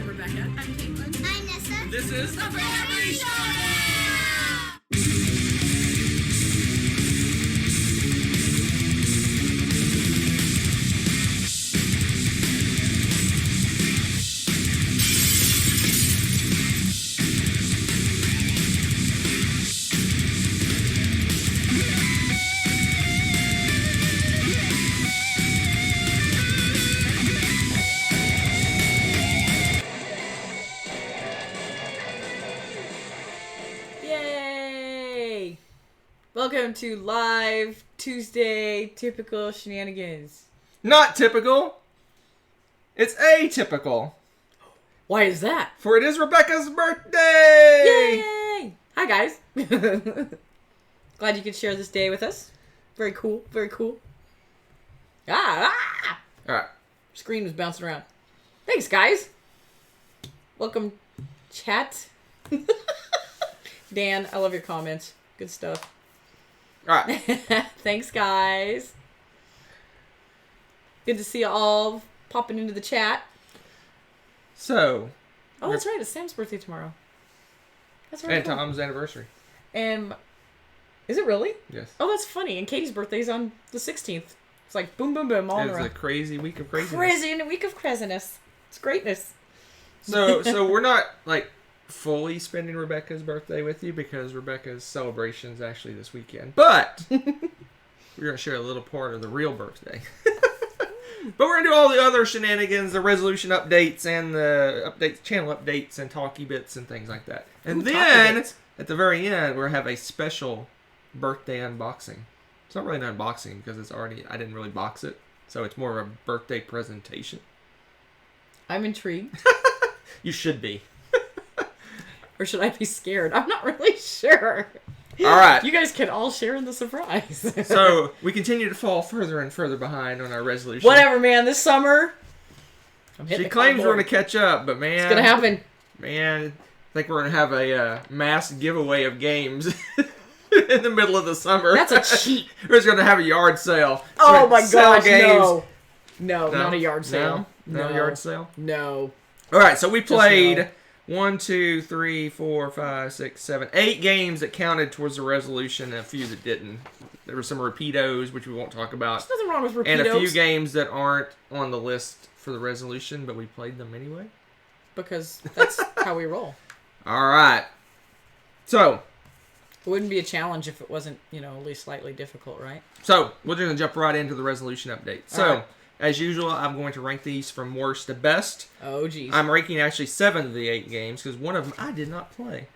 I'm Rebecca. I'm Caitlin. I'm Nessa. This is the Family Showdown! Welcome to live Tuesday typical shenanigans. Not typical. It's atypical. Why is that? For it is Rebecca's birthday! Yay! Hi guys. Glad you could share this day with us. Very cool. Very cool. Alright. Screen was bouncing around. Thanks guys. Welcome chat. Dan, I love your comments. Good stuff. Alright. Thanks, guys. Good to see you all popping into the chat. So. Oh, that's right. It's Sam's birthday tomorrow. That's right. And Tom's anniversary. And is it really? Yes. Oh, that's funny. And Katie's birthday's on the 16th. It's like boom, boom, boom, all in a row. It's a crazy week of craziness. Crazy in a week of craziness. It's greatness. So we're not, like, fully spending Rebecca's birthday with you because Rebecca's celebration is actually this weekend. But we're going to share a little part of the real birthday. But we're going to do all the other shenanigans, the resolution updates, and the channel updates, and talkie bits, and things like that. And then, at the very end, we're going to have a special birthday unboxing. It's not really an unboxing because I didn't really box it. So it's more of a birthday presentation. I'm intrigued. You should be. Or should I be scared? I'm not really sure. All right. You guys can all share in the surprise. So, we continue to fall further and further behind on our resolution. Whatever, man. This summer, She claims we're going to catch up, but man... It's going to happen. Man, I think we're going to have a mass giveaway of games in the middle of the summer. That's a cheat. We're just going to have a yard sale. Oh my gosh, games. No, not a yard sale. No yard sale? No. All right, so we played... 1, 2, 3, 4, 5, 6, 7, 8 games that counted towards the resolution and a few that didn't. There were some repeatos, which we won't talk about. There's nothing wrong with repeatos. And a few games that aren't on the list for the resolution, but we played them anyway. Because that's how we roll. All right. So. It wouldn't be a challenge if it wasn't, at least slightly difficult, right? So, we're going to jump right into the resolution update. So. Right. As usual, I'm going to rank these from worst to best. Oh, geez. I'm ranking actually 7 of the 8 games, because one of them I did not play.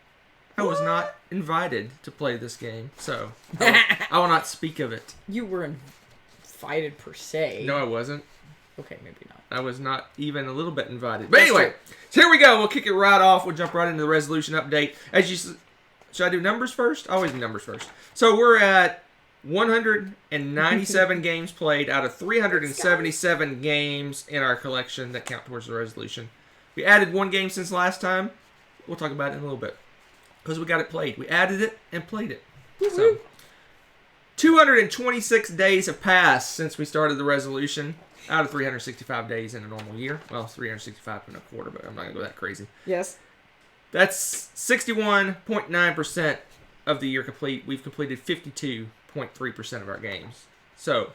I was not invited to play this game, so I will not speak of it. You were invited per se. No, I wasn't. Okay, maybe not. I was not even a little bit invited. But anyway, so here we go. We'll kick it right off. We'll jump right into the resolution update. Should I do numbers first? I always do numbers first. So we're at 197 games played out of 377 games in our collection that count towards the resolution. We added 1 game since last time. We'll talk about it in a little bit. Because we got it played. We added it and played it. So, 226 days have passed since we started the resolution. Out of 365 days in a normal year. Well, 365 and a quarter, but I'm not going to go that crazy. Yes. That's 61.9% of the year complete. We've completed 52.3% of our games. So,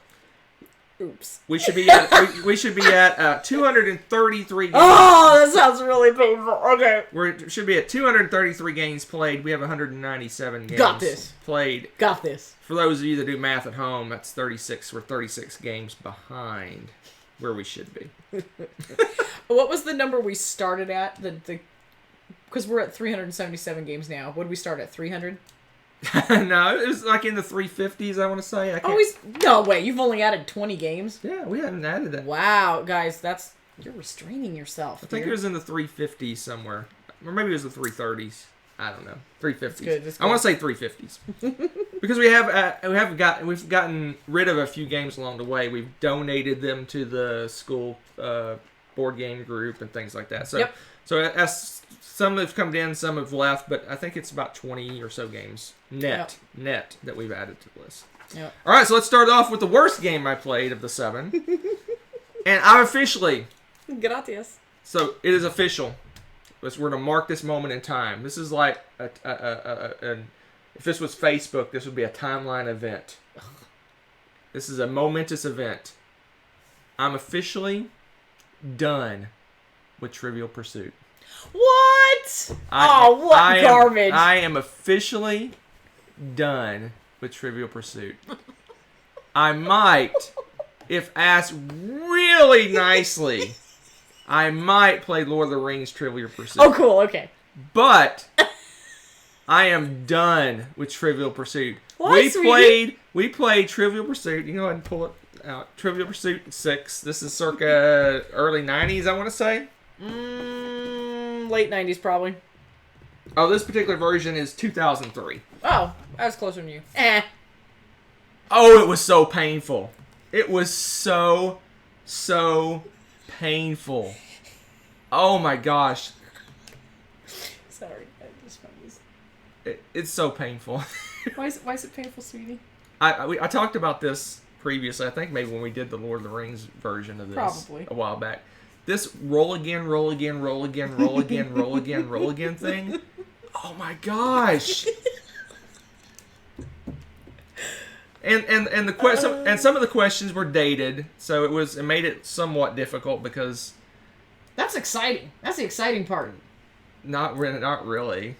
oops. We should be at 233 games. Oh, that sounds really painful. Okay. We should be at 233 games played. We have 197 games played. Got this. For those of you that do math at home, that's 36. We're 36 games behind where we should be. What was the number we started at? Because we're at 377 games now. What did we start at? 300? No, it was like in the 350s, I want to say. No way. You've only added 20 games? Yeah, we haven't added that. Wow, guys, you're restraining yourself. I think it was in the 350s somewhere. Or maybe it was the 330s. I don't know. 350s. That's good. I want to say 350s. Because we've gotten rid of a few games along the way. We've donated them to the school board game group and things like that. So, yep. So as some have come in, some have left, but I think it's about 20 or so games net that we've added to the list. Yep. All right, so let's start off with the worst game I played of the 7. And I officially... Gracias. So it is official. We're going to mark this moment in time. This is like if this was Facebook, this would be a timeline event. This is a momentous event. I'm officially done with Trivial Pursuit. What? Garbage. I am officially done with Trivial Pursuit. I might, if asked really nicely, I might play Lord of the Rings Trivial Pursuit. Oh, cool. Okay. But I am done with Trivial Pursuit. Why, We played Trivial Pursuit. You can go ahead and pull it out. Trivial Pursuit 6. This is circa early 90s, I want to say. Late 90s, probably. Oh, this particular version is 2003. Oh, I was closer than you. Oh, it was so painful. It was so painful. Oh my gosh. Sorry, I just found this. It's so painful. Why is it painful, sweetie? I talked about this previously. I think maybe when we did the Lord of the Rings version of this Probably. a while back. This roll again, roll again, roll again, roll again, roll again, roll again thing. Oh my gosh. And some of the questions were dated, so it made it somewhat difficult because That's exciting. That's the exciting part. not really.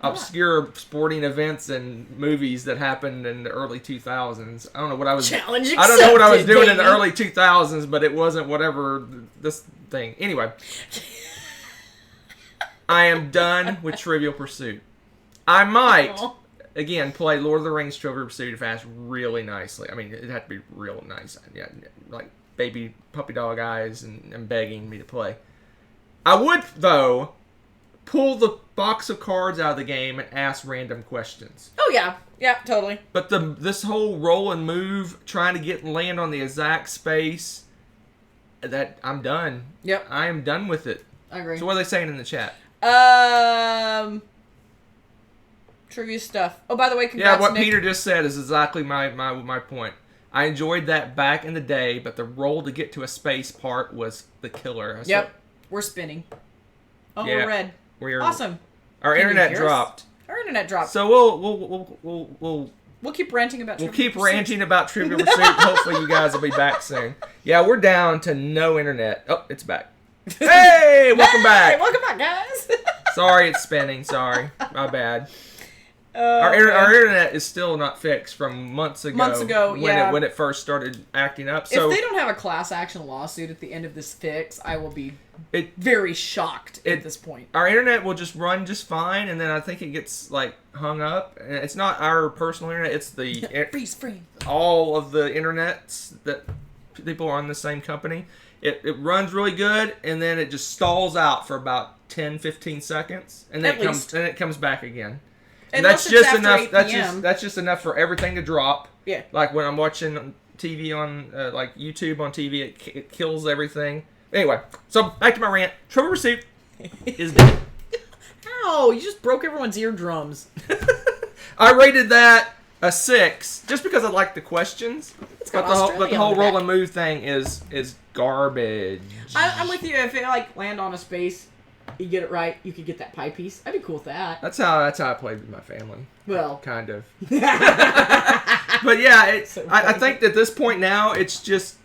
Obscure sporting events and movies that happened in the early 2000s. I don't know what I was. Challenge accepted, I don't know what I was doing in the baby. early 2000s, but it wasn't whatever this thing. Anyway, I am done with Trivial Pursuit. I might again play Lord of the Rings Trivial Pursuit if asked really nicely. I mean, it'd have to be real nice. Yeah, like baby puppy dog eyes and begging me to play. I would though pull the box of cards out of the game and ask random questions. Oh, yeah. Yeah, totally. But this whole roll and move, trying to get and land on the exact space, that I'm done. Yep. I am done with it. I agree. So what are they saying in the chat? Trivia stuff. Oh, by the way, congrats, Yeah, what Nick. Peter just said is exactly my point. I enjoyed that back in the day, but the roll to get to a space part was the killer. Yep. We're spinning. Oh, Yeah. we're red. Awesome. Our Can you internet hear us? dropped. Our internet dropped. So we'll We'll keep ranting about We'll Trivial keep Pursuit. ranting about Trivial Pursuit. Hopefully you guys will be back soon. Yeah, we're down to no internet. Oh, it's back. Hey, welcome back. Welcome back, guys. Sorry, it's spinning. Sorry. My bad. Our Our internet is still not fixed from months ago. Yeah. When it first started acting up. So if they don't have a class action lawsuit at the end of this fix, I will be very shocked at this point. Our internet will just run just fine, and then I think it gets like hung up. And it's not our personal internet; it's the Freeze free. all of the internets that people are on the same company. It runs really good, and then it just stalls out for about 10-15 seconds, and then it comes back again. And Unless that's just it's after enough. 8 p.m. That's just enough for everything to drop. Yeah. Like when I'm watching TV on like YouTube on TV, it kills everything. Anyway, so back to my rant. Trivial Pursuit is dead. Ow! You just broke everyone's eardrums. I rated that a 6 just because I like the questions. It's got But Australia the whole on the roll back. and move thing is garbage. I'm with you. If it like land on a space, you get it right, you could get that pie piece. I'd be cool with that. That's how I played with my family. Well, Kind of. But yeah, So I funny. think at this point now, it's just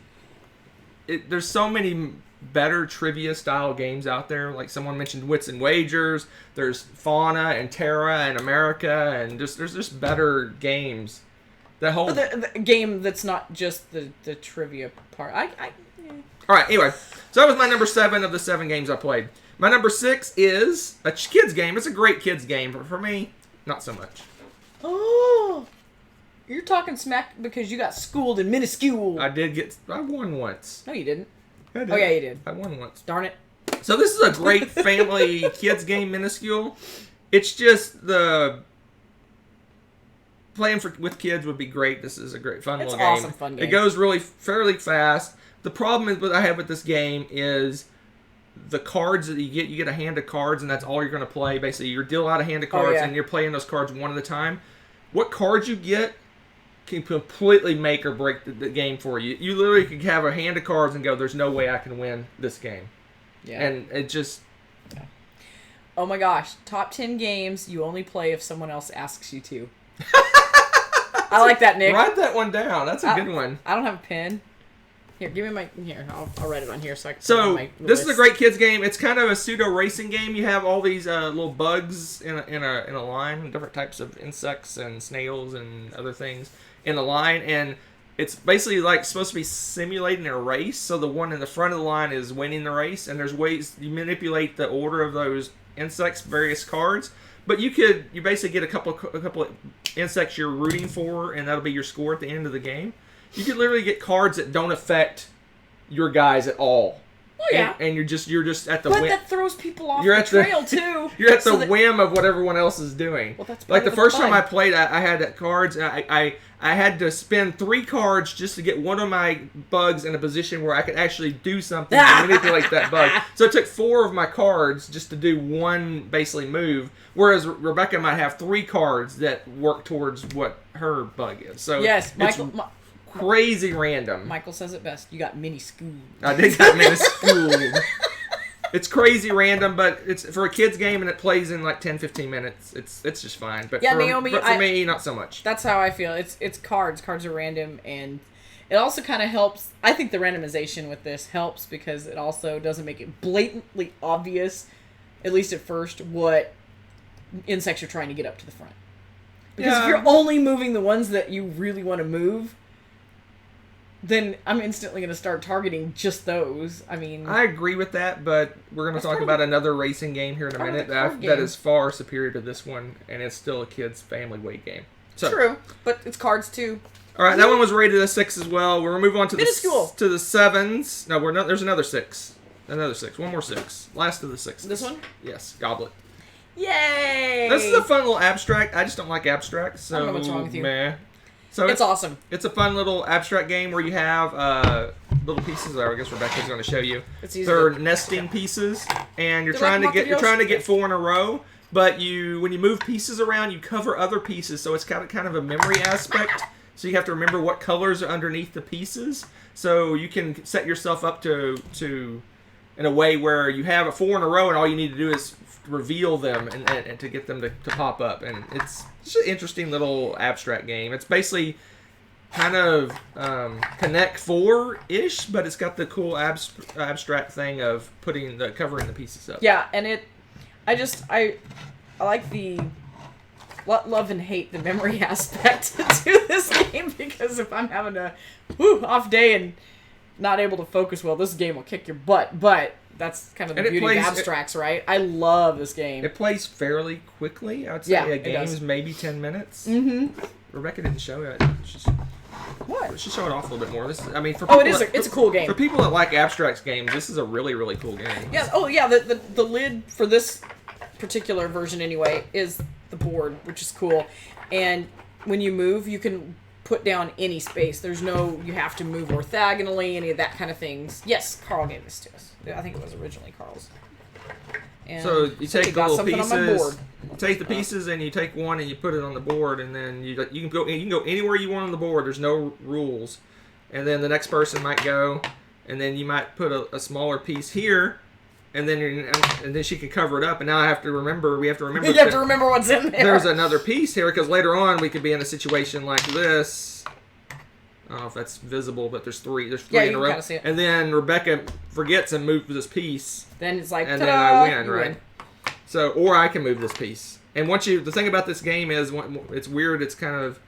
there's so many better trivia style games out there. Like someone mentioned Wits and Wagers. There's Fauna and Terra and America, and there's just better games. The whole the game that's not just the trivia part. Yeah. All right. Anyway, so that was my number 7 of the 7 games I played. My number 6 is a kids game. It's a great kids game, but for me, not so much. Oh, you're talking smack because you got schooled in minuscule. I won once. No, you didn't. I did. Oh, yeah, you did. I won once. Darn it. So this is a great family kids game, minuscule. It's just the playing with kids would be great. This is a great fun It's little game. awesome fun game. It goes fairly fast. The problem is what I have with this game is the cards that you get a hand of cards, and that's all you're going to play. Basically, you deal out a hand of cards, yeah. and you're playing those cards one at a time. What cards you get can completely make or break the game for you. You literally could have a hand of cards and go, there's no way I can win this game. Yeah. And it just... Oh my gosh. Top 10 games you only play if someone else asks you to. I like that, Nick. Write that one down. That's a good one. I don't have a pen. Here, give me my... Here, I'll write it on here so I can... So, this is a great kids game. It's kind of a pseudo-racing game. You have all these little bugs in a line, different types of insects and snails and other things in a line, and it's basically like supposed to be simulating a race. So the one in the front of the line is winning the race, and there's ways you manipulate the order of those insects, various cards. But you basically get a couple of insects you're rooting for, and that'll be your score at the end of the game. You could literally get cards that don't affect your guys at all. Oh, yeah. And you're just at the But whim. that throws people off the trail, too. You're at the whim of what everyone else is doing. Well, that's like the first fun. time I played, I had cards. I had to spend 3 cards just to get one of my bugs in a position where I could actually do something to manipulate that bug. So it took 4 of my cards just to do one basically move, whereas Rebecca might have 3 cards that work towards what her bug is. So yes, Michael. Crazy random. Michael says it best. You got mini school. I did got mini school. It's crazy random, but it's for a kid's game and it plays in like 10-15 minutes. It's just fine. But yeah, for, Naomi, but for me, not so much. That's how I feel. It's cards. Cards are random, and it also kind of helps. I think the randomization with this helps because it also doesn't make it blatantly obvious, at least at first, what insects you're trying to get up to the front. Because if you're only moving the ones that you really want to move, then I'm instantly going to start targeting just those. I mean... I agree with that, but we're going to talk about another racing game here in a minute that is far superior to this one, and it's still a kid's family weight game. So, true, but it's cards too. All right, that one was rated a 6 as well. We'll move on to Minuscule. the 7s. No, there's another 6. Another 6. One more 6. Last of the 6s. This one? Yes, Goblet. Yay! This is a fun little abstract. I just don't like abstract, so... I don't know what's wrong with you. Meh. So it's awesome. It's a fun little abstract game where you have little pieces. I guess Rebecca's going to show you. They're nesting pieces, and you're trying to get 4 in a row. But when you move pieces around, you cover other pieces, so it's got kind of a memory aspect. So you have to remember what colors are underneath the pieces. So you can set yourself up to in a way where you have a 4 in a row, and all you need to do is reveal them and to get them to pop up. And it's just an interesting little abstract game. It's basically kind of Connect 4-ish, but it's got the cool abstract thing of covering the pieces up. Yeah, and I like the love and hate the memory aspect to this game, because if I'm having a off day and not able to focus well, this game will kick your butt. But that's kind of the beauty of abstracts, right? I love this game. It plays fairly quickly. I would say a game is maybe 10 minutes. Mm-hmm. Rebecca didn't show it. What? She show it off a little bit more. For people it's a cool game. For people that like abstracts games, this is a really, really cool game. Yes. Oh, yeah. The lid for this particular version, anyway, is the board, which is cool. And when you move, you can put down any space. There's no, you have to move orthogonally, any of that kind of things. Yes, Carl gave this to us. I think it was originally Carl's. And so you take the little pieces, you take the pieces, and you take one and you put it on the board, and then you can go anywhere you want on the board. There's no rules. And then the next person might go, and then you might put a smaller piece here, and then she can cover it up. And now we have to remember. You have to remember what's in there. There's another piece here, because later on we could be in a situation like this. I don't know if that's visible, but there's three in a row. Kinda see it. And then Rebecca forgets and moves this piece. Then it's like, and then I win, right? So, or I can move this piece. And the thing about this game is, it's weird. It's kind of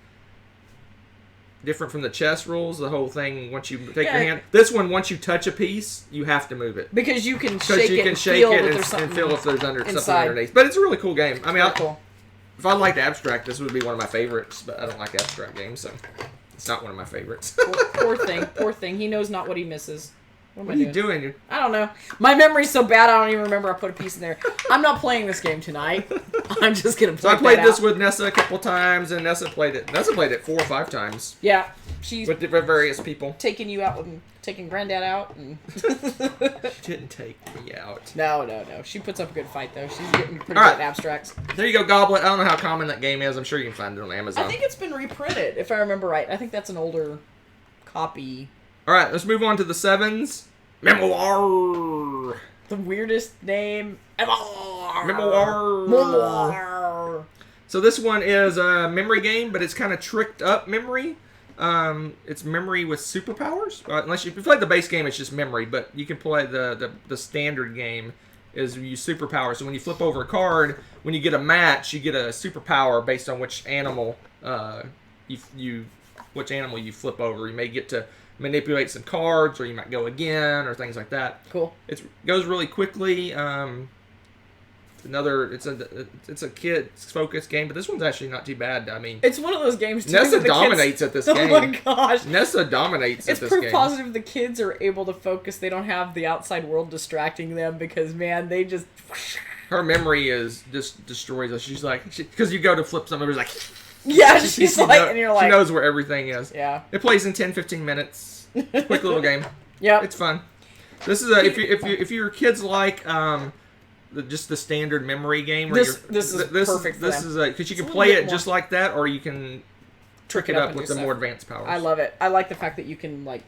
different from the chess rules. The whole thing, once you take your hand, this one, once you touch a piece, you have to move it because you can shake it and feel if there's something underneath. But it's a really cool game. I mean, if I liked abstract, this would be one of my favorites. But I don't like abstract games, so it's not one of my favorites. Poor thing. He knows not what he misses. What are you doing? I don't know. My memory's so bad I don't even remember I put a piece in there. I'm not playing this game tonight. I'm just going to play it. So I played this with Nessa a couple times, and Nessa played it 4 or 5 times. Yeah. She's with various people. Taking you out and taking Granddad out. And she didn't take me out. No. She puts up a good fight, though. She's getting pretty good at abstracts. There you go, Goblet. I don't know how common that game is. I'm sure you can find it on Amazon. I think it's been reprinted, if I remember right. I think that's an older copy. All right, let's move on to the 7s. Memoir. The weirdest name ever. Memoir. So this one is a memory game, but it's kind of tricked up memory. It's memory with superpowers. Unless if you play the base game, it's just memory. But you can play the standard game is you use superpowers. So when you flip over a card, when you get a match, you get a superpower based on which animal which animal you flip over. You may get to manipulate some cards, or you might go again, or things like that. Cool. It goes really quickly. It's a kids focused game, but this one's actually not too bad. I mean, it's one of those games too. Nessa dominates at this game. Oh my gosh, Nessa dominates at it's this proof game. positive the kids are able to focus. They don't have the outside world distracting them because man, they just. Her memory is just destroys us. She's like, because you go to flip something, it's like. Yeah, she's like, and you're like, she knows where everything is. Yeah. It plays in 10-15 minutes. Quick little game. Yep. It's fun. This is if your kids like just the standard memory game. Where this is perfect for this them. is because you can play it just like that, or you can trick it up with the more advanced powers. I love it. I like the fact that you can like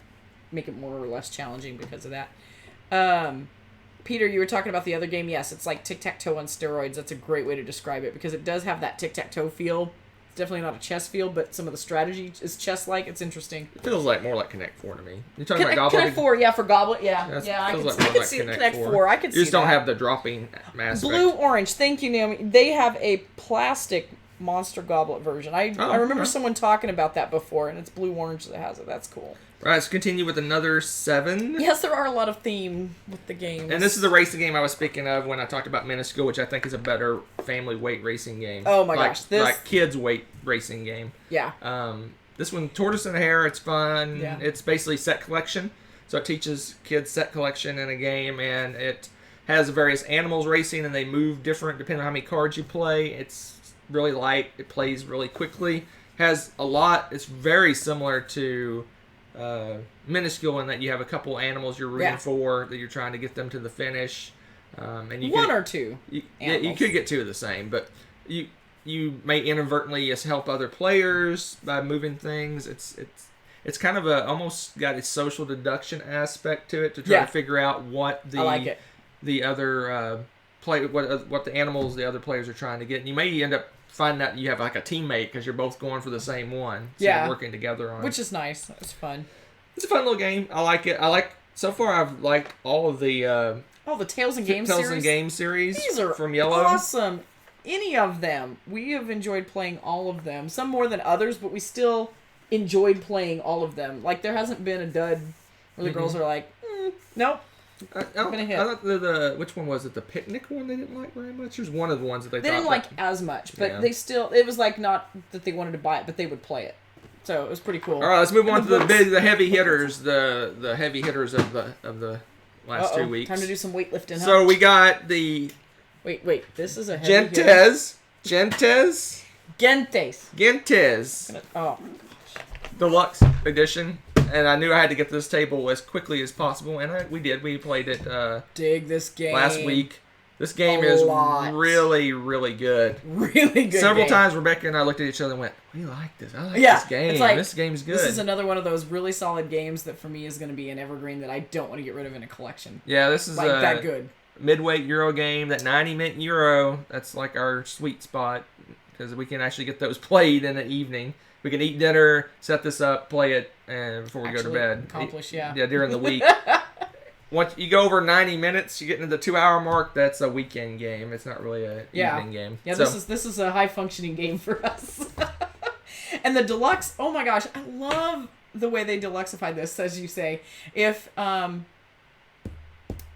make it more or less challenging because of that. Peter, you were talking about the other game. Yes, it's like tic-tac-toe on steroids. That's a great way to describe it because it does have that tic-tac-toe feel. It's definitely not a chess feel, but some of the strategy is chess-like. It's interesting. It feels like more like Connect 4 to me. You're talking about Goblet? Connect 4, yeah, for Goblet, yeah. Yeah, I can see Connect 4. I can see that. You just don't have the dropping aspect. Blue-orange. Thank you, Naomi. They have a plastic Monster Goblet version. I remember someone talking about that before, and it's blue-orange that has it. That's cool. All right, let's continue with another 7. Yes, there are a lot of theme with the games. And this is the racing game I was speaking of when I talked about Minuscule, which I think is a better family weight racing game. Oh my gosh. Like kids weight racing game. Yeah. This one, Tortoise and Hare, it's fun. Yeah. It's basically set collection. So it teaches kids set collection in a game, and it has various animals racing, and they move different depending on how many cards you play. It's really light. It plays really quickly. Has a lot. It's very similar to Minuscule in that you have a couple animals you're rooting for that you're trying to get them to the finish. And you or two. You could get 2 of the same, but you may inadvertently just help other players by moving things. It's kind of almost got a social deduction aspect to it to try to figure out what the other what the animals the other players are trying to get. And you may end up finding out you have like a teammate because you're both going for the same one. So you're working together on it. Which is nice. It's fun. It's a fun little game. I like it. So far I've liked all of the Tales and Game series. These are from Yellow. Awesome. Any of them. We have enjoyed playing all of them. Some more than others, but we still enjoyed playing all of them. Like there hasn't been a dud where the girls are like, nope. I thought which one was it? The picnic one they didn't like very much? There's one of the ones that they didn't like as much, but they still, it was like not that they wanted to buy it, but they would play it. So it was pretty cool. All right, let's move on to the heavy hitters, the heavy hitters of the last 2 weeks. Time to do some weightlifting. Huh? So we got the wait. This is a heavy Gentes. Oh, Deluxe edition. And I knew I had to get to this table as quickly as possible, and we did. We played it dig this game last week. This game is really, really good. Really good. Several times Rebecca and I looked at each other and went, we like this. I like this game. It's like, this game's good. This is another one of those really solid games that for me is going to be an evergreen that I don't want to get rid of in a collection. Yeah, this is like that good. Midweight Euro game, that 90-minute Euro. That's like our sweet spot because we can actually get those played in the evening. We can eat dinner, set this up, play it, and before we go to bed. During the week. Once you go over 90 minutes, you get into the 2-hour mark. That's a weekend game. It's not really a evening game. Yeah, so, this is a high functioning game for us. And the deluxe. Oh my gosh, I love the way they deluxify this. As you say, if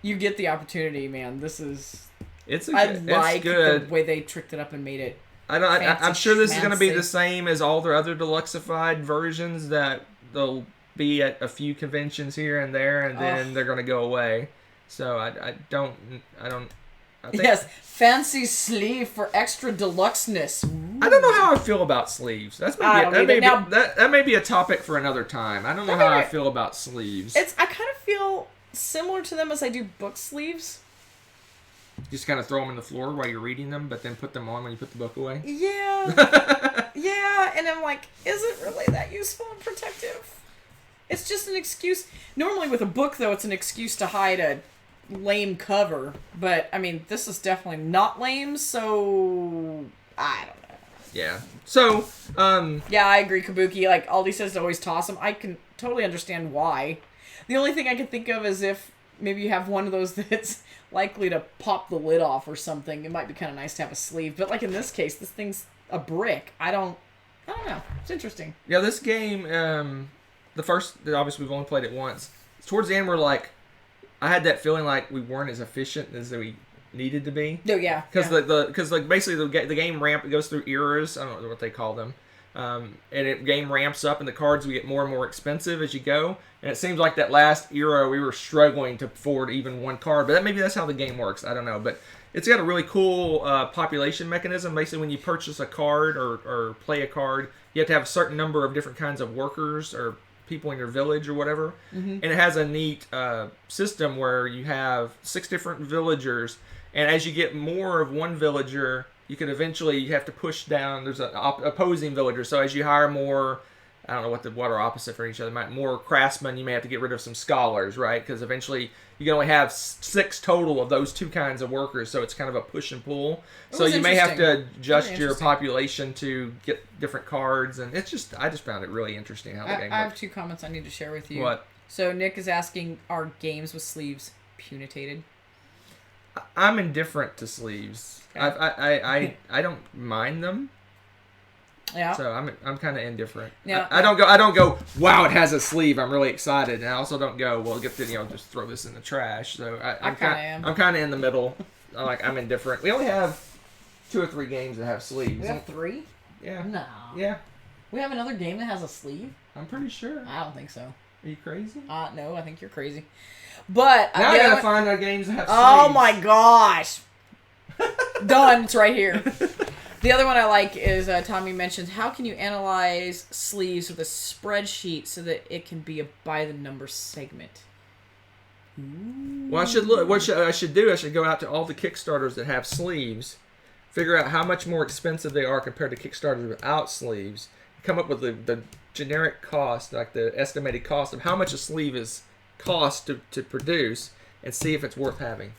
you get the opportunity, man, this is. I like the way they tricked it up and made it. I'm sure this is going to be the same as all their other deluxified versions that they'll be at a few conventions here and there, and then they're going to go away. So I think, yes, fancy sleeve for extra deluxeness. Ooh. I don't know how I feel about sleeves. That may be a topic for another time. I don't know how I feel about sleeves. I kind of feel similar to them as I do book sleeves. Just kind of throw them in the floor while you're reading them, but then put them on when you put the book away? Yeah. Yeah, and I'm like, is it really that useful and protective? It's just an excuse. Normally with a book, though, it's an excuse to hide a lame cover, but I mean, this is definitely not lame, so I don't know. Yeah. So, Yeah, I agree, Kabuki. Like, Aldi says to always toss them. I can totally understand why. The only thing I can think of is if maybe you have one of those that's likely to pop the lid off or something. It might be kind of nice to have a sleeve. But like in this case, this thing's a brick. I don't know. It's interesting. yeah, this game, obviously we've only played it once. Towards the end, I had that feeling like we weren't as efficient as we needed to be. No, yeah. Because basically the game it goes through eras. I don't know what they call them. And game ramps up, and the cards we get more and more expensive as you go. And it seems like that last era we were struggling to afford even one card, but maybe that's how the game works. I don't know, but it's got a really cool population mechanism. Basically, when you purchase a card or play a card, you have to have a certain number of different kinds of workers or people in your village or whatever. Mm-hmm. And it has a neat system where you have 6 different villagers, and as you get more of one villager, you have to push down. There's an opposing villager. So as you hire more, I don't know what are opposite for each other. More craftsmen, you may have to get rid of some scholars, right? Because eventually you can only have 6 total of those 2 kinds of workers. So it's kind of a push and pull. So you may have to adjust your population to get different cards. And I just found it really interesting how the game works. I have 2 comments I need to share with you. What? So Nick is asking, are games with sleeves punitated? I'm indifferent to sleeves. Okay. I don't mind them. Yeah. So I'm kind of indifferent. Yeah. I don't go. Wow, it has a sleeve. I'm really excited. And I also don't go. Well, just throw this in the trash. So I'm kind of in the middle. I'm indifferent. We only have 2 or 3 games that have sleeves. We have 3? Yeah. No. Yeah. We have another game that has a sleeve? I'm pretty sure. I don't think so. Are you crazy? No, I think you're crazy. But now I gotta find our games that have sleeves. Oh my gosh. Done. It's right here. The other one I like is Tommy mentions, how can you analyze sleeves with a spreadsheet so that it can be a by the number segment? Ooh. Well, I should look. What I should do? I should go out to all the Kickstarters that have sleeves, figure out how much more expensive they are compared to Kickstarters without sleeves, come up with the generic cost, like the estimated cost of how much a sleeve is cost to produce, and see if it's worth having.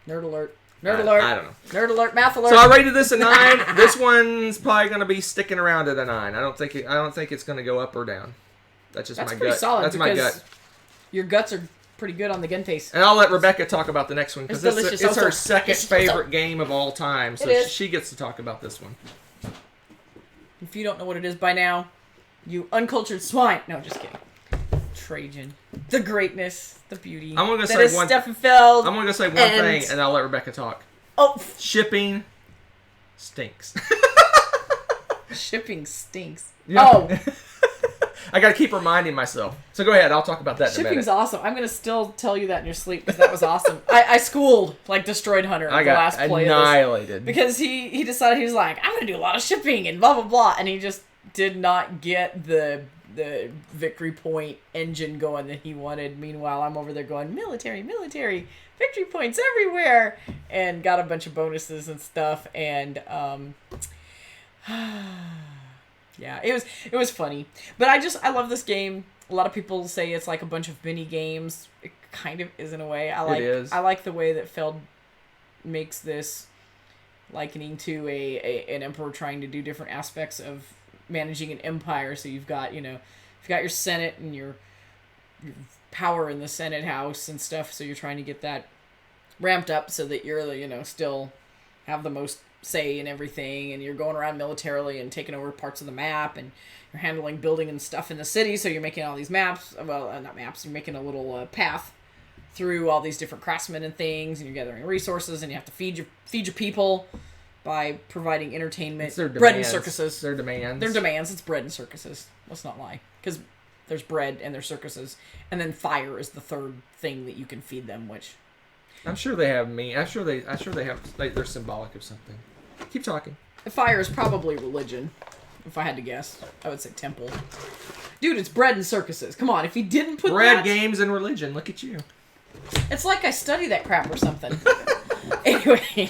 Nerd alert. Nerd alert. I don't know. Nerd alert. Math alert. So I rated this a 9. This one's probably going to be sticking around at a 9. I don't think it's going to go up or down. That's just my gut. That's pretty solid. That's my gut. Your guts are pretty good on the gun taste. And I'll let Rebecca talk about the next one because it's her second it's favorite game of all time. So she gets to talk about this one. If you don't know what it is by now, you uncultured swine. No, just kidding. Trajan. The greatness, the beauty. I'm going to say one Steffenfeld. I'm going to say one thing, and I'll let Rebecca talk. Oh, shipping stinks. Shipping stinks. Yeah. Oh, I got to keep reminding myself. So go ahead. I'll talk about that in a minute. Shipping's awesome. I'm going to still tell you that in your sleep because that was awesome. I schooled like Destroyed Hunter I the last got play annihilated. because he decided he was like, I'm going to do a lot of shipping and blah blah blah, and he just did not get the victory point engine going that he wanted. Meanwhile, I'm over there going military, victory points everywhere, and got a bunch of bonuses and stuff, and yeah, it was funny. But I love this game. A lot of people say it's like a bunch of mini games. It kind of is in a way. It is. I like the way that Feld makes this likening to an emperor trying to do different aspects of managing an empire. So you've got your Senate and your power in the Senate House and stuff. So you're trying to get that ramped up so that you're still have the most say in everything, and you're going around militarily and taking over parts of the map, and you're handling building and stuff in the city. So you're making all these maps. Well, not maps. You're making a little path through all these different craftsmen and things, and you're gathering resources, and you have to feed your people by providing entertainment, it's their demands. bread and circuses. Their demands. Their demands. It's bread and circuses. Let's not lie, because there's bread and there's circuses, and then fire is the third thing that you can feed them. Which I'm sure they have meat. I'm sure they have. They're symbolic of something. Keep talking. Fire is probably religion. If I had to guess, I would say temple. Dude, it's bread and circuses. Come on, if he didn't put bread, that... games, and religion. Look at you. It's like I study that crap or something. Anyway,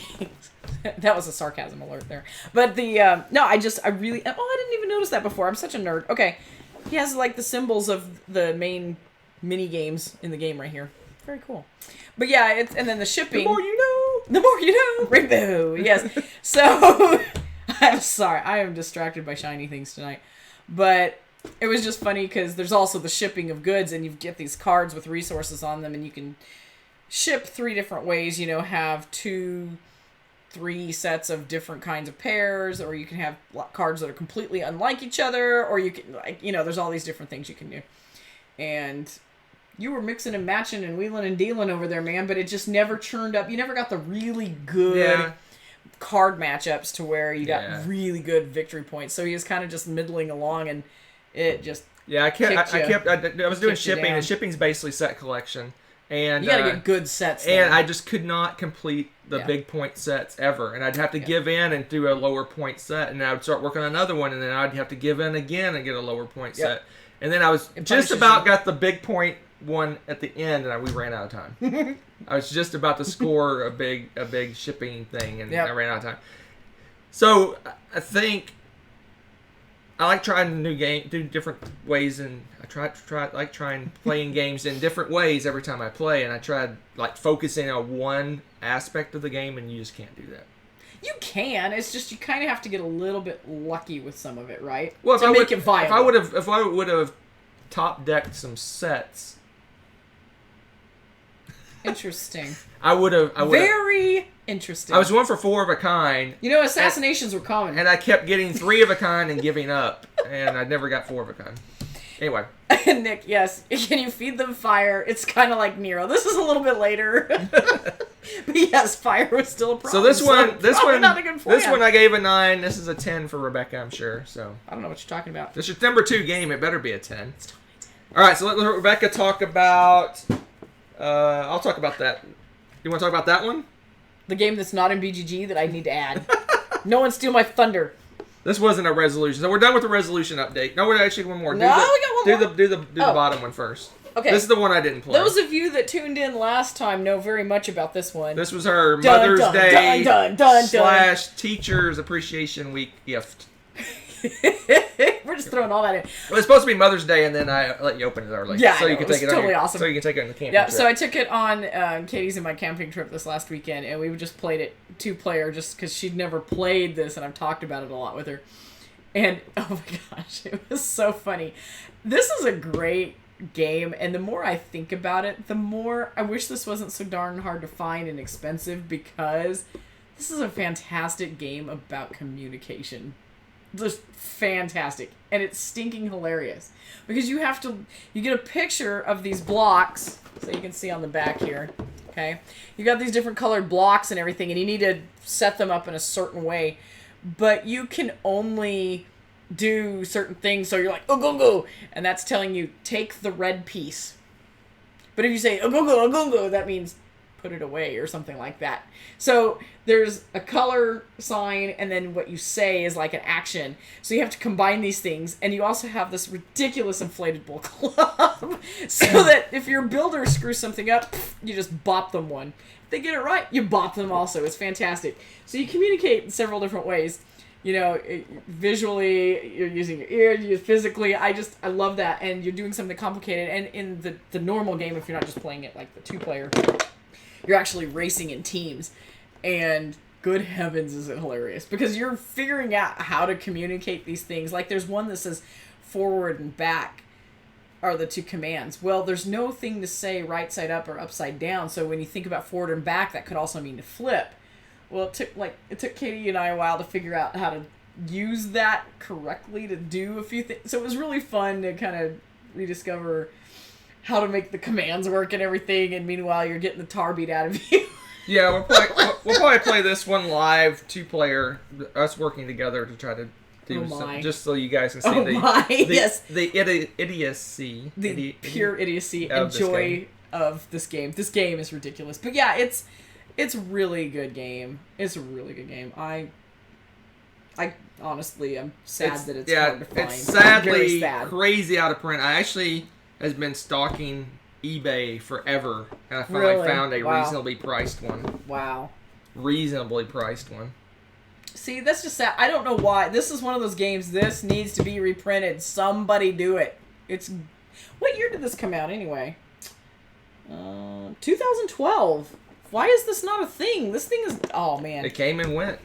that was a sarcasm alert there. But I really... Oh, I didn't even notice that before. I'm such a nerd. Okay. He has, like, the symbols of the main mini games in the game right here. Very cool. But yeah, and then the shipping. The more you know. The more you know. Rainbow. Yes. So, I'm sorry. I am distracted by shiny things tonight. But it was just funny because there's also the shipping of goods, and you get these cards with resources on them, and you can ship 3 different ways. Have 2-3 sets of different kinds of pairs, or you can have cards that are completely unlike each other, or you can, there's all these different things you can do. And you were mixing and matching and wheeling and dealing over there, man, but it just never churned up. You never got the really good card matchups to where you got really good victory points. So he was kind of just middling along, and it just I was doing shipping, and shipping's basically set collection. And you gotta get good sets there. And I just could not complete the big point sets ever. And I'd have to give in and do a lower point set, and I would start working on another one, and then I'd have to give in again and get a lower point set. And then I was just about got the big point one at the end, and we ran out of time. I was just about to score a big shipping thing, and I ran out of time. So I think I like trying new game, do different ways, and I like trying playing games in different ways every time I play, and I tried like focusing on one aspect of the game, and you just can't do that. You can. It's just you kind of have to get a little bit lucky with some of it, right? Well, to make it viable. If I would have top decked some sets. Interesting. I would have. Very interesting. I was one for 4 of a kind. Assassinations were common. And I kept getting 3 of a kind and giving up. And I never got 4 of a kind. Anyway. Nick, yes. Can you feed them fire? It's kind of like Nero. This is a little bit later. But yes, fire was still a problem. So this one, not a good plan. This one I gave a 9. This is a 10 for Rebecca, I'm sure. So I don't know what you're talking about. This is your number 2 game. It better be a 10. It's totally 10. All right, so let Rebecca talk about... I'll talk about that. You want to talk about that one? The game that's not in BGG that I need to add. No one steal my thunder. This wasn't a resolution. So we're done with the resolution update. No, we're actually one more. We got one more. Do the bottom one first. Okay. This is the one I didn't play. Those of you that tuned in last time know very much about this one. This was her Mother's Day / Teachers Appreciation Week gift. We're just throwing all that in. Well, it's supposed to be Mother's Day, and then I let you open it early. Yeah, so you can take it. Totally awesome. So you can take it on the camping trip. So I took it on Katie's and my camping trip this last weekend, and we just played it 2-player just because she'd never played this, and I've talked about it a lot with her. And oh my gosh, it was so funny. This is a great game, and the more I think about it, the more I wish this wasn't so darn hard to find and expensive, because this is a fantastic game about communication. Just fantastic, and it's stinking hilarious because you get a picture of these blocks, so you can see on the back here. Okay, you got these different colored blocks and everything, and you need to set them up in a certain way, but you can only do certain things. So you're like, oh, go, and that's telling you take the red piece. But if you say oh, go, that means put it away or something like that. So there's a color sign, and then what you say is like an action. So you have to combine these things, and you also have this ridiculous inflatable club so that if your builder screws something up, you just bop them one. If they get it right, you bop them also. It's fantastic. So you communicate in several different ways. Visually, you're using your ear, physically. I love that, and you're doing something complicated. And in the normal game, if you're not just playing it like the 2-player, you're actually racing in teams, and good heavens is it hilarious, because you're figuring out how to communicate these things. Like there's one that says forward and back are the 2 commands. Well, there's no thing to say right side up or upside down, so when you think about forward and back, that could also mean to flip. Well, it took Katie and I a while to figure out how to use that correctly to do a few things. So it was really fun to kind of rediscover how to make the commands work and everything, and meanwhile you're getting the tar beat out of you. Yeah, we'll probably play this one live, 2-player, us working together to try to do just so you guys can see the idiocy, the pure idiocy and joy of this game. This game is ridiculous, but yeah, it's a really good game. It's a really good game. I honestly, I'm sad that it's hard to find. It's sadly crazy out of print. I actually has been stalking eBay forever, and I finally found a reasonably priced one. Wow. Reasonably priced one. See, that's just sad. I don't know why. This is one of those games, this needs to be reprinted. Somebody do it. What year did this come out anyway? 2012. Why is this not a thing? This thing is... Oh, man. It came and went.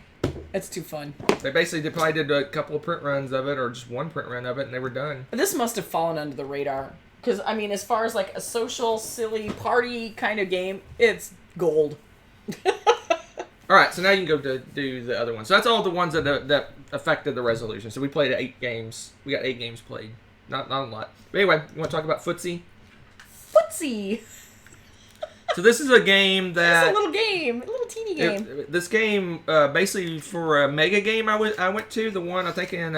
It's too fun. They basically probably did a couple of print runs of it, or just one print run of it, and they were done. But this must have fallen under the radar. Because, I mean, as far as like a social, silly, party kind of game, it's gold. All right, so now you can go to do the other one. So that's all the ones that affected the resolution. So we played 8 games. We got 8 games played. Not a lot. But anyway, you want to talk about footsie? Footsie! So this is a game that... It's a little game. A little teeny game. This game, basically for a mega game I went to, the one I think in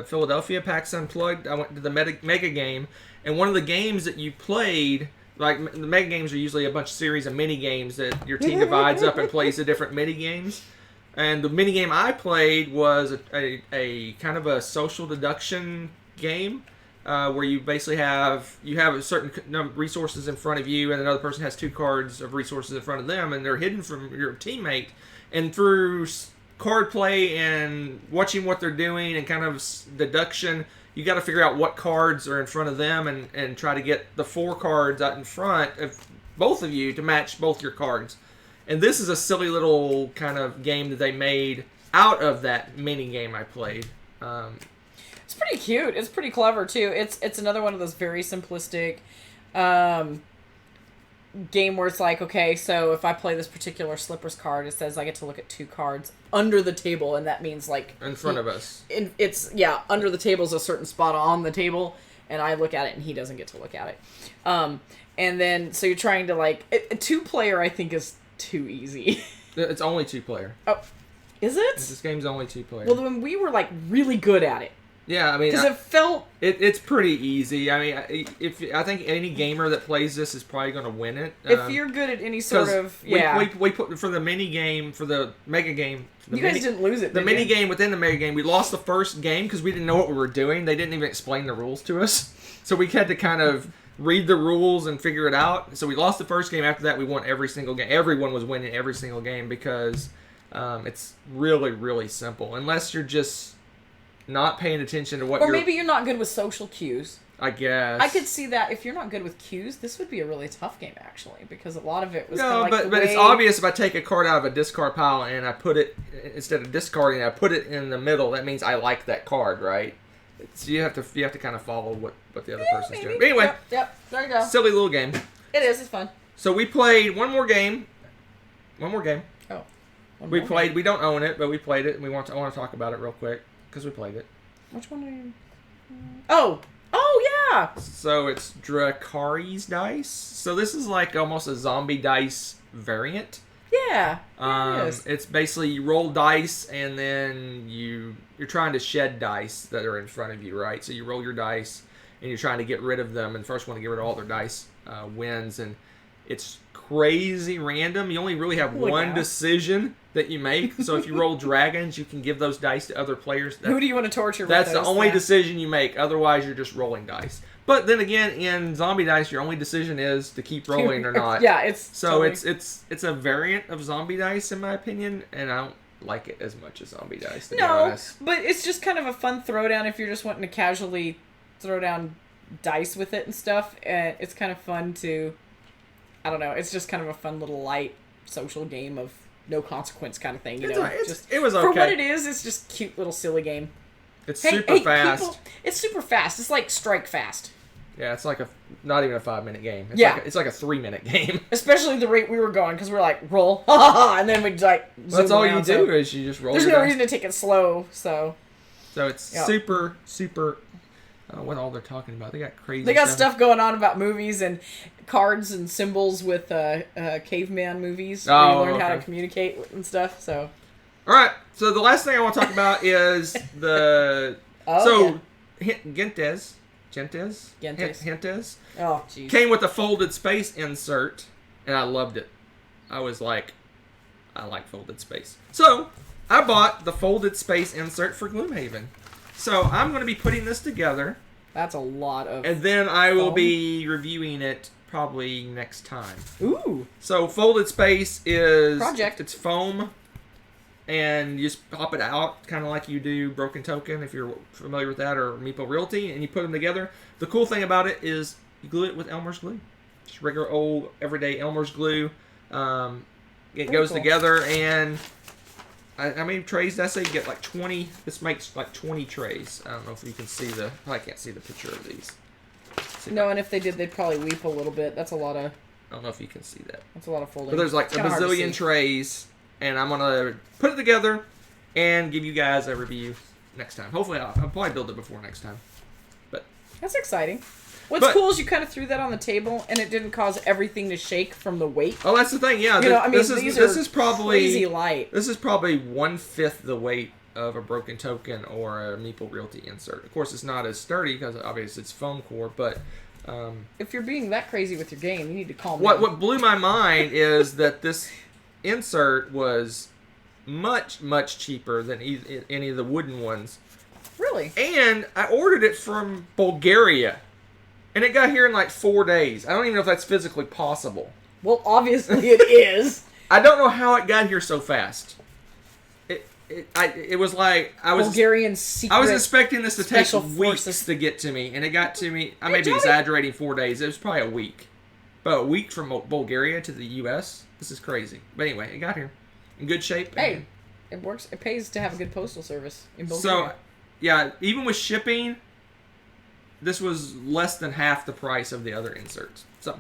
Philadelphia, PAX Unplugged, I went to the mega game, and one of the games that you played, like the mega games are usually a bunch of series of mini games that your team divides up and plays the different mini games. And the mini game I played was a kind of a social deduction game. Where you basically have a certain number of resources in front of you, and another person has 2 cards of resources in front of them, and they're hidden from your teammate. And through card play and watching what they're doing and kind of deduction, you got to figure out what cards are in front of them and try to get the 4 cards out in front of both of you to match both your cards. And this is a silly little kind of game that they made out of that mini game I played. It's pretty cute. It's pretty clever too. It's another one of those very simplistic game where it's like, okay, so if I play this particular slippers card, it says I get to look at 2 cards under the table, and that means like in front of us. Under the table is a certain spot on the table, and I look at it, and he doesn't get to look at it. And then so you're trying to like a 2-player. I think is too easy. It's only 2-player. Oh, is it? This game's only 2-player. Well, when we were like really good at it. Yeah, I mean, because it felt it's pretty easy. I mean, I think any gamer that plays this is probably going to win it. If you're good at any sort of we put for the mini game, for the mega game. You guys didn't lose it. The mini game within the mega game, we lost the first game because we didn't know what we were doing. They didn't even explain the rules to us, so we had to kind of read the rules and figure it out. So we lost the first game. After that, we won every single game. Everyone was winning every single game because it's really, really simple. Unless you're just not paying attention to what or maybe you're not good with social cues. I guess I could see that if you're not good with cues, this would be a really tough game actually, because a lot of it was no, like but it's obvious if I take a card out of a discard pile and I put it, instead of discarding, I put it in the middle. That means I like that card, right? So you have to kind of follow what the other person's doing. But anyway, yep, there you go. Silly little game. It is. It's fun. So we played one more game. Oh, We don't own it, but we played it, and I want to talk about it real quick because we played it. Which one are you? Oh, yeah. So it's Drakari's dice. So this is like almost a zombie dice variant. Yeah. It is. It's basically you roll dice, and then you're trying to shed dice that are in front of you, right? So you roll your dice, and you're trying to get rid of them, and the first one to get rid of all their dice wins, and it's crazy random. You only really have one decision that you make. So if you roll dragons, you can give those dice to other players. Who do you want to torture? That's the only decision you make. Otherwise, you're just rolling dice. But then again, in zombie dice, your only decision is to keep rolling or not. Yeah, it's a variant of zombie dice in my opinion, and I don't like it as much as zombie dice. To be honest. But it's just kind of a fun throwdown if you're just wanting to casually throw down dice with it and stuff. And it's kind of fun to, I don't know. It's just kind of a fun little light social game of no consequence kind of thing. It was okay. For what it is, it's just cute little silly game. It's super fast. People, it's super fast. It's like strike fast. Yeah, it's like not even a 5-minute game. It's like a 3-minute game. Especially the rate we were going, because we're like, roll, ha ha ha, and then we'd like zoom that's all around, you do is you just roll. There's no reason to take it slow, so. So it's super. I don't know what all they're talking about. They got crazy. They got stuff going on about movies and cards and symbols with caveman movies. Where you learn how to communicate and stuff. So. All right. So the last thing I want to talk about is the Gentes. Oh, jeez. Came with a folded space insert, and I loved it. I was like, I like folded space. So I bought the folded space insert for Gloomhaven. So I'm going to be putting this together. That's a lot of and then I will be reviewing it probably next time. Ooh. So folded space is project. It's foam, and you just pop it out, kind of like you do Broken Token, if you're familiar with that, or Meeple Realty, and you put them together. The cool thing about it is you glue it with Elmer's glue. Just regular old everyday Elmer's glue. It Very goes cool. together, and how many trays did I say? You get like 20. This makes like 20 trays. I don't know if you can see I can't see the picture of these. No, and if they did, they'd probably weep a little bit. That's a lot of. I don't know if you can see that. That's a lot of folding. But there's like It's a kinda hard to bazillion see. trays, and I'm gonna put it together and give you guys a review next time. Hopefully, I'll probably build it before next time. But That's exciting. What's But- cool is you kind of threw that on the table, and it didn't cause everything to shake from the weight. oh, that's the thing. Yeah, You know, I mean, this these is are probably crazy light. This is probably 1/5 the weight of a Broken Token or a Meeple Realty insert. Of course, it's not as sturdy because obviously it's foam core, but. If you're being that crazy with your game, you need to calm What down. what blew my mind is that this insert was much cheaper than any of the wooden ones, Really? and I ordered it from Bulgaria, and it got here in like 4 days. I don't even know if that's physically possible. Well, obviously it is. I don't know how it got here so fast. It was like Bulgarian secret. I was expecting this to take special weeks forces. to get to me, and it got to me. I may be Johnny. exaggerating 4 days. It was probably a week. But a week from Bulgaria to the U.S.? This is crazy. But anyway, it got here. In good shape. Hey, it works. It pays to have a good postal service in Bulgaria. So, yeah, even with shipping, this was less than half the price of the other inserts. So,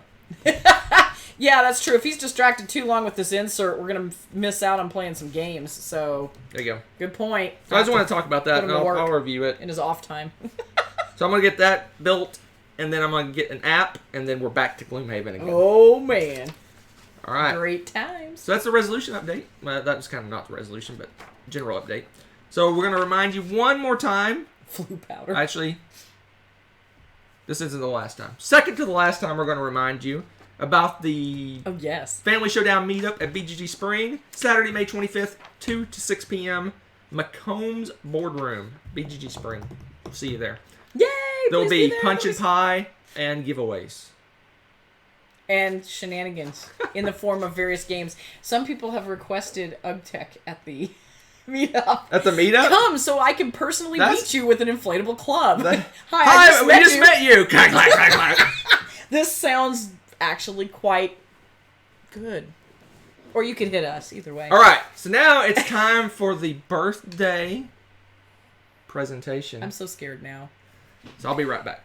Yeah, that's true. If he's distracted too long with this insert, we're going to miss out on playing some games. So, there you go. good point. So I just want to talk about that, Put and him to work. I'll review it. In his off time. So I'm going to get that built, and then I'm going to get an app, and then we're back to Gloomhaven again. Oh, man. All right. Great times. So that's the resolution update. Well, that was kind of not the resolution, but general update. So we're going to remind you one more time. Flu powder. Actually, this isn't the last time. Second to the last time, we're going to remind you about the Oh, yes. Family Showdown meetup at BGG Spring, Saturday, May 25th, 2 to 6 p.m. McCombs Boardroom, BGG Spring. We'll see you there. Yay! There'll please be there, punch and please. pie and giveaways. And shenanigans in the form of various games. Some people have requested UgTech at the meetup. At the meetup? Come so I can personally beat you with an inflatable club. That- Hi, Hi, we just met you. Clack, clack, clack, clack. This sounds actually quite good. Or you could hit us, either way. All right, so now it's time for the birthday presentation. I'm so scared now. So I'll be right back.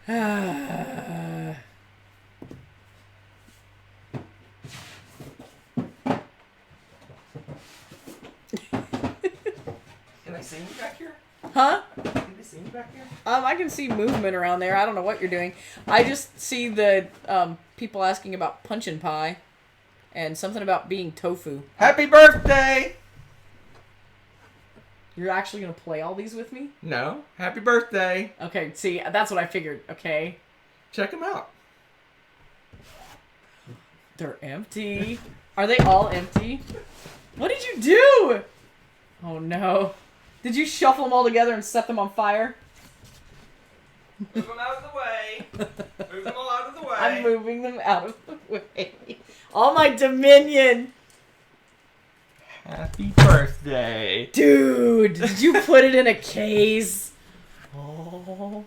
Can I see you back here? Huh? Can I see you back here? I can see movement around there. I don't know what you're doing. I just see the people asking about punch and pie and something about being tofu. Happy birthday! You're actually going to play all these with me? No, happy birthday. Okay, see, that's what I figured. Okay. Check them out. They're empty. Are they all empty? What did you do? Oh no. Did you shuffle them all together and set them on fire? Move them out of the way. Move them all out of the way. I'm moving them out of the way. All my dominion. Happy birthday. Dude, did you put it in a case? Oh.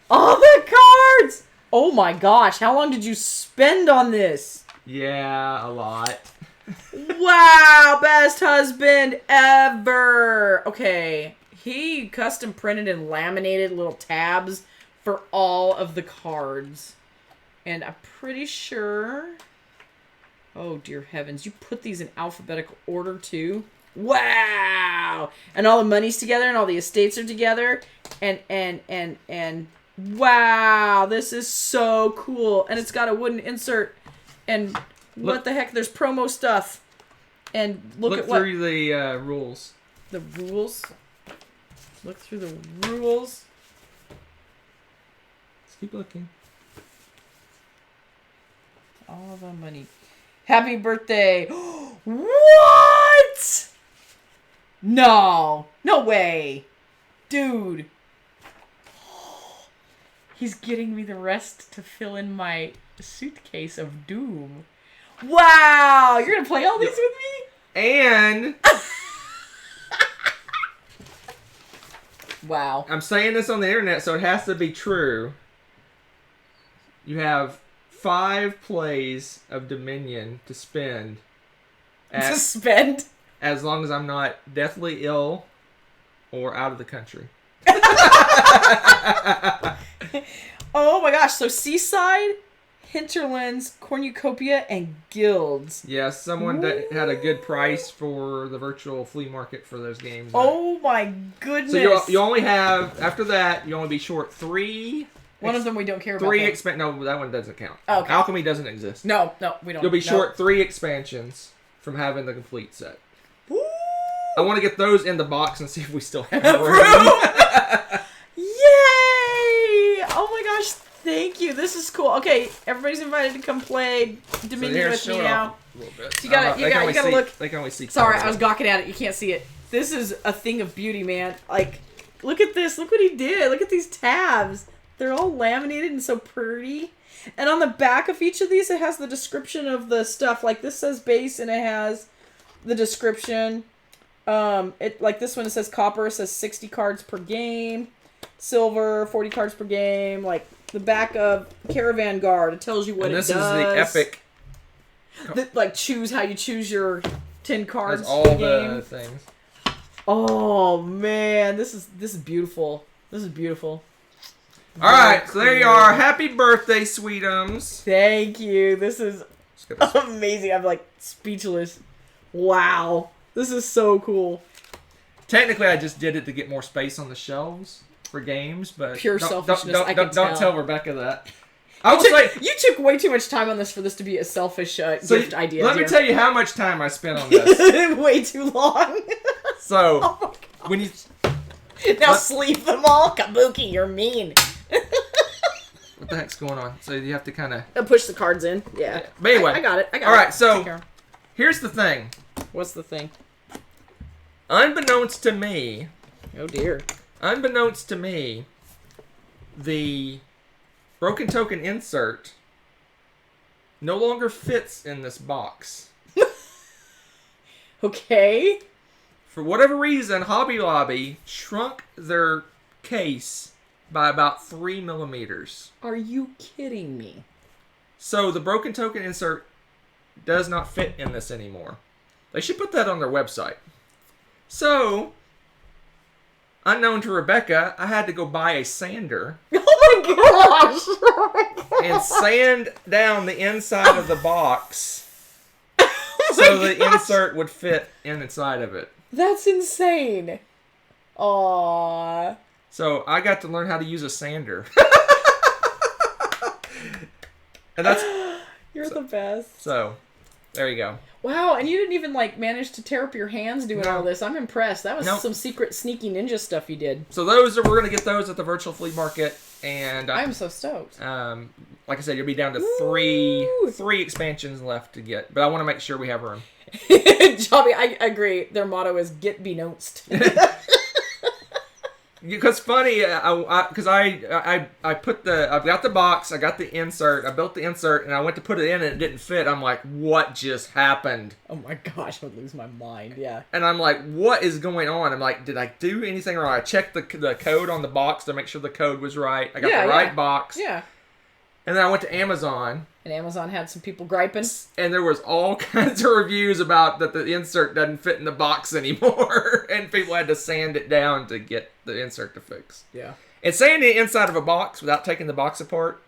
All the cards! Oh my gosh, how long did you spend on this? Yeah, a lot. Wow, best husband ever. Okay, he custom printed and laminated little tabs for all of the cards. And I'm pretty sure... Oh, dear heavens. You put these in alphabetical order, too? Wow! And all the money's together and all the estates are together. And wow! This is so cool. And it's got a wooden insert. And what the heck? There's promo stuff. And look at what... through the rules. The rules? Look through the rules. Let's keep looking. All the money. Happy birthday. What? No. No way. Dude. He's getting me the rest to fill in my suitcase of doom. Wow. You're going to play all these with me? And Wow. I'm saying this on the internet, so it has to be true. You have 5 plays of Dominion to spend. To spend. As long as I'm not deathly ill or out of the country. Oh my gosh, so Seaside, Hinterlands, Cornucopia, and Guilds. Yeah, someone that had a good price for the virtual flea market for those games. Oh my goodness. So you only have, after that, you only be short 3. One of them we don't care about. 3 no, that one doesn't count. Oh, okay. Alchemy doesn't exist. No, we don't. You'll be short 3 expansions from having the complete set. Woo! I want to get those in the box and see if we still have room. Yay! Oh my gosh, thank you. This is cool. Okay, everybody's invited to come play Dominion with me now. A little bit. So you gotta look. They can only see. Sorry, I was gawking at it. You can't see it. This is a thing of beauty, man. Like, look at this. Look what he did. Look at these tabs. They're all laminated and so pretty. And on the back of each of these, it has the description of the stuff. Like, this says base, and it has the description. Like this one, it says copper. It says 60 cards per game. Silver, 40 cards per game. Like, the back of Caravan Guard, it tells you what it does. And this is the epic. Like, choose how you choose your 10 cards. That's all the things. Oh man, this is beautiful. This is beautiful. All right, so there you are. Happy birthday, Sweetums. Thank you. This is amazing. I'm like speechless. Wow, this is so cool. Technically, I just did it to get more space on the shelves for games, but Pure selfishness. I can don't tell. tell Rebecca that. I was like, you took way too much time on this for this to be a selfish gift idea. Let me tell you how much time I spent on this. Way too long. So Oh when you now sleeve them all, Kabuki, you're mean. what the heck's going on? So you have to kind of Push the cards in. Yeah. But anyway, I got it. all right, so here's the thing. What's the thing? Unbeknownst to me, Oh dear. The broken token insert no longer fits in this box. Okay. For whatever reason, Hobby Lobby shrunk their case by about 3 millimeters. Are you kidding me? So the broken token insert does not fit in this anymore. They should put that on their website. So, unknown to Rebecca, I had to go buy a sander Oh my gosh! and sand down the inside of the box so the insert would fit inside of it. That's insane. Aww. So I got to learn how to use a sander. And that's You're the best. so there you go. Wow, and you didn't even manage to tear up your hands doing No. all this. I'm impressed. That was Nope. some secret sneaky ninja stuff you did. So we're gonna get those at the virtual flea market, and I'm so stoked. like I said, you'll be down to Woo! three expansions left to get, but I want to make sure we have room. Jobby, I agree. Their motto is "Get benounced." Because funny, I've got the box, I got the insert, I built the insert, and I went to put it in and it didn't fit. I'm like, what just happened? Oh my gosh, I would lose my mind. Yeah. And I'm like, what is going on? I'm like, did I do anything wrong? I checked the code on the box to make sure the code was right. I got the right box. Yeah. And then I went to Amazon. And Amazon had some people griping. And there was all kinds of reviews about that the insert doesn't fit in the box anymore. And people had to sand it down to get the insert to fix. Yeah. And sanding the inside of a box without taking the box apart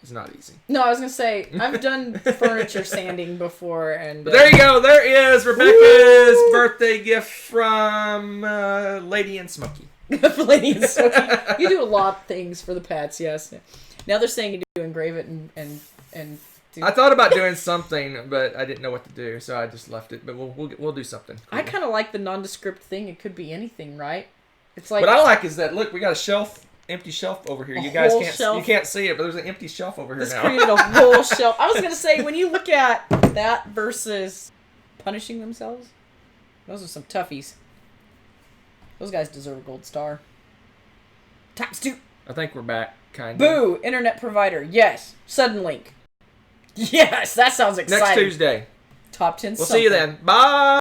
is not easy. No, I was going to say, I've done furniture sanding before. And But there you go. There is Rebecca's birthday gift from Lady and Smokey. Lady and Smokey. You do a lot of things for the pets, yes. Now they're saying you do engrave it and do... I thought about doing something, but I didn't know what to do, so I just left it. But we'll do something. I kind of like the nondescript thing. It could be anything, right? It's like what I like is that look, we got a empty shelf over here. You guys whole can't shelf. you can't see it, but there's an empty shelf over here This now. created a whole shelf. I was gonna say, when you look at that versus punishing themselves, those are some toughies. Those guys deserve a gold star. Times 2. I think we're back, kind of. Boo! Internet provider. Yes. Sudden link. Yes, that sounds exciting. Next Tuesday. Top 10. We'll see you then. Bye.